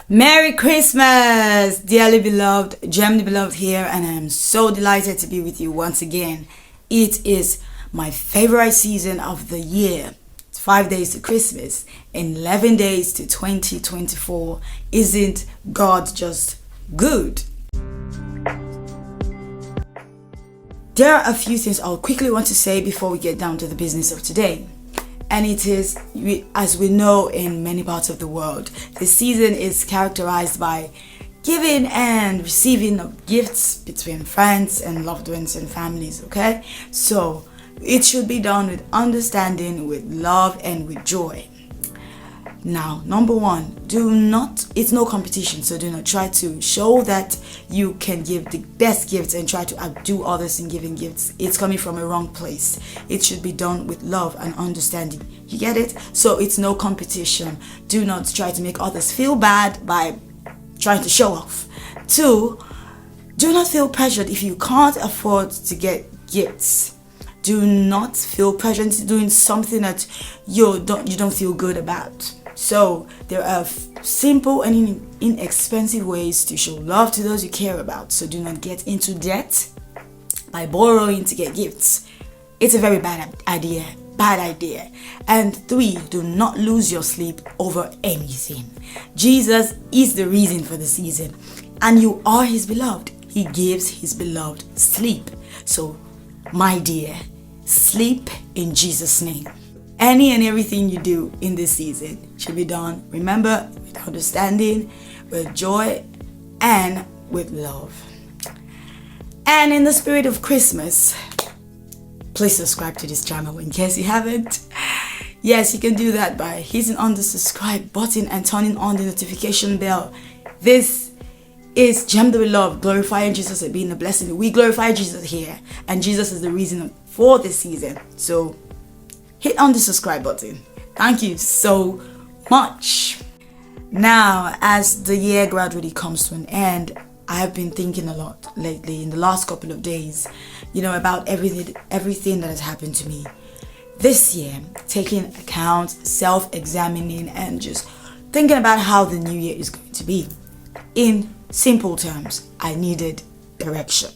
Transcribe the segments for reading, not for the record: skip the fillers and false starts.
Merry Christmas, dearly beloved, Jem the beloved here, and I am so delighted to be with you once again. It is my favorite season of the year. It's 5 days to Christmas and 11 days to 2024. Isn't God just good? There are a few things I'll quickly want to say before we get down to the business of today. And it is, as we know in many parts of the world, the season is characterized by giving and receiving of gifts between friends and loved ones and families, okay? So it should be done with understanding, with love, and with joy. Now, number one, it's no competition, so do not try to show that you can give the best gifts and try to outdo others in giving gifts. It's coming from a wrong place. It should be done with love and understanding. You get it? So it's no competition. Do not try to make others feel bad by trying to show off. 2, do not feel pressured if you can't afford to get gifts. Do not feel pressured into doing something that you don't feel good about. So there are simple and inexpensive ways to show love to those you care about. So do not get into debt by borrowing to get gifts. It's a very bad idea. And 3, do not lose your sleep over anything. Jesus is the reason for the season, and you are his beloved. He gives his beloved sleep. So, my dear, sleep in Jesus' name. Any and everything you do in this season should be done, remember, with understanding, with joy, and with love. And in the spirit of Christmas, please subscribe to this channel in case you haven't. Yes, you can do that by hitting on the subscribe button and turning on the notification bell. This is Jem the Beloved, glorifying Jesus and being a blessing. We glorify Jesus here, and Jesus is the reason for this season. So hit on the subscribe button. Thank you so much. Now, as the year gradually comes to an end, I have been thinking a lot lately in the last couple of days, about everything that has happened to me this year, taking account, self-examining, and just thinking about how the new year is going to be. In simple terms, I needed direction.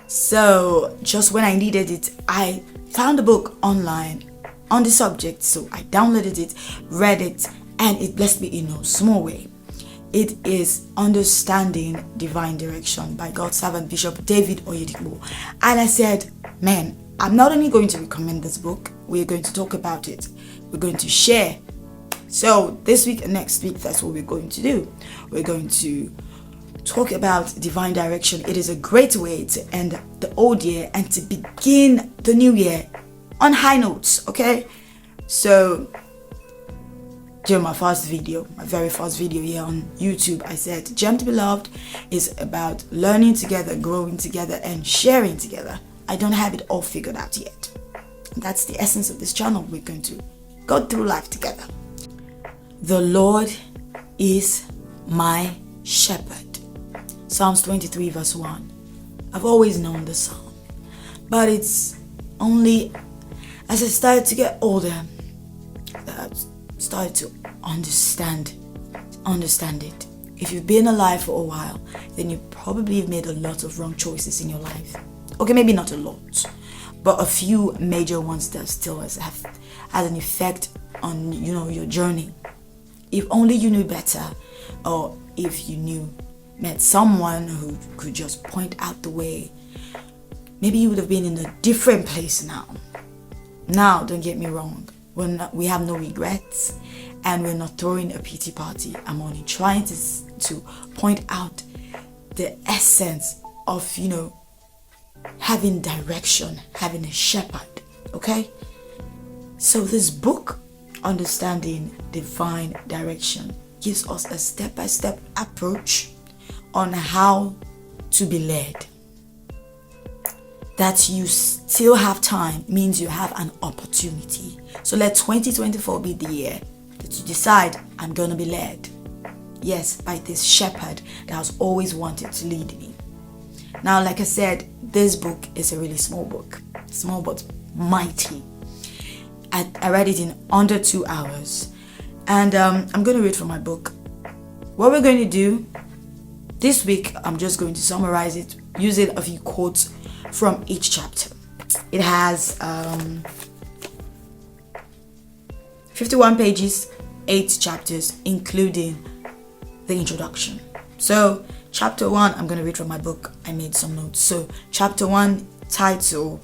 So just when I needed it, I found a book online on the subject. So I downloaded it, read it, and it blessed me in a small way. It is Understanding Divine Direction by God's servant Bishop David Oyedepo. And I said, man, I'm not only going to recommend this book, we're going to talk about it. We're going to share. So this week and next week, that's what we're going to do. We're going to talk about divine direction. It is a great way to end the old year and to begin the new year on high notes, okay? So during my very first video here on YouTube, I said Jem the Beloved is about learning together, growing together, and sharing together. I don't have it all figured out yet. That's the essence of this channel. We're going to go through life together. The Lord is my shepherd. Psalms 23 verse 1. I've always known the psalm, but it's only as I started to get older that I started to understand it. If you've been alive for a while, then you probably have made a lot of wrong choices in your life. Okay, maybe not a lot, but a few major ones that still have an effect on your journey. If only you knew better, or if you met someone who could just point out the way, maybe you would have been in a different place now. Now, don't get me wrong, we have no regrets, and we're not throwing a pity party. I'm only trying to point out the essence of having direction, having a shepherd. Okay, so this book, Understanding Divine Direction, gives us a step-by-step approach on how to be led. That you still have time means you have an opportunity. So let 2024 be the year that you decide, I'm going to be led. Yes, by this shepherd that has always wanted to lead me. Now, like I said, this book is a really small book. Small but mighty. I read it in under 2 hours. And I'm going to read from my book. what we're going to do this week, I'm just going to summarize it using a few quotes from each chapter. It has 51 pages, 8 chapters, including the introduction. So chapter 1, I'm going to read from my book. I made some notes. So chapter 1, title,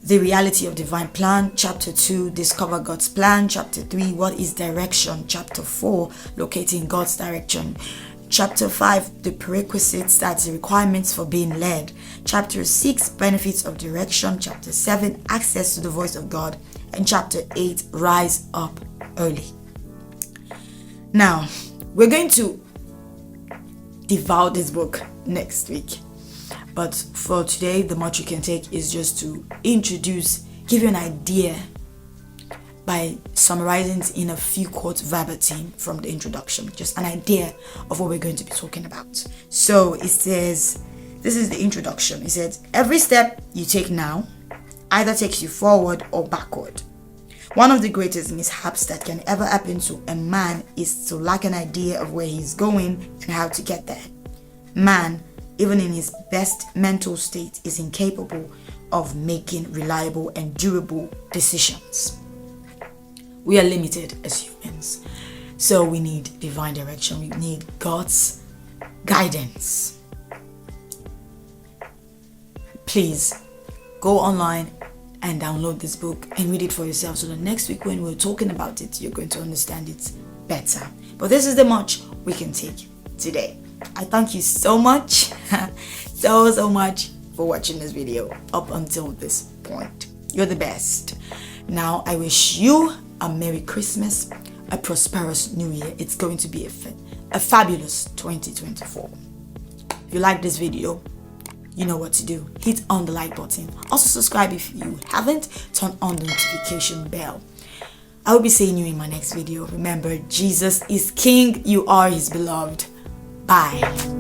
The Reality of Divine Plan. Chapter 2, Discover God's Plan. Chapter 3, What is Direction? Chapter 4, Locating God's Direction. Chapter 5, the prerequisites, that's the requirements for being led. Chapter 6, benefits of direction. Chapter 7, access to the voice of God. And chapter 8, rise up early. Now, we're going to devour this book next week. But for today, the much you can take is just to introduce, give you an idea by summarizing it in a few quotes verbatim from the introduction, just an idea of what we're going to be talking about. So it says, this is the introduction. It says, every step you take now either takes you forward or backward. One of the greatest mishaps that can ever happen to a man is to lack an idea of where he's going and how to get there. Man, even in his best mental state, is incapable of making reliable and durable decisions. We are limited as humans, so we need divine direction. We need God's guidance. Please go online and download this book and read it for yourself, so that next week when we're talking about it, you're going to understand it better. But this is the much we can take today. I thank you so much, so much for watching this video up until this point. You're the best. Now, I wish you a Merry Christmas, a prosperous New Year. It's going to be a fabulous 2024. If you like this video, you know what to do. Hit on the like button. Also subscribe if you haven't. Turn on the notification bell. I will be seeing you in my next video. Remember, Jesus is King. You are his beloved. Bye.